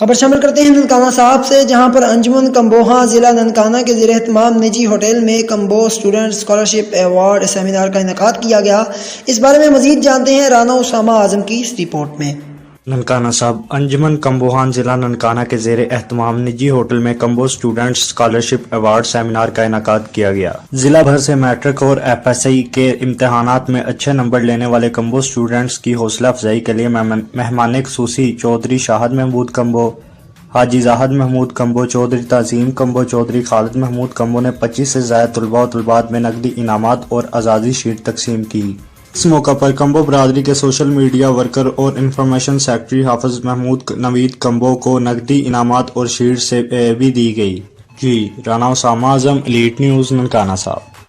خبر شامل کرتے ہیں ننکانہ صاحب سے، جہاں پر انجمن کمبوہا ضلع ننکانہ کے زیر اہتمام نجی ہوٹل میں Kumbo student scholarship award seminar کا انعقاد کیا گیا۔ اس بارے میں مزید جانتے ہیں رانا اسامہ اعظم کی اس رپورٹ میں۔ ننکانہ صاحب انجمن کمبوہان ضلع ننکانہ کے زیر اہتمام نجی ہوٹل میں Kumbo students scholarship award seminar کا انعقاد کیا گیا۔ ضلع بھر سے میٹرک اور ایف ایس ای کے امتحانات میں اچھے نمبر لینے والے کمبو اسٹوڈنٹس کی حوصلہ افزائی کے لیے مہمان خصوصی چودھری شاہد محمود کمبو، حاجی زاہد محمود کمبو، چودھری تعظیم کمبو، چودھری خالد محمود کمبو نے 25 سے زائد طلباء و طالبات میں نقدی انعامات اور اعزازی شیٹ تقسیم کی۔ اس موقع پر کمبو برادری کے سوشل میڈیا ورکر اور انفارمیشن سیکرٹری حافظ محمود نوید کمبو کو نقدی انعامات اور شیٹ سے بھی دی گئی۔ رانا اسامہ اعظم، ایلیٹ نیوز، ننکانہ صاحب۔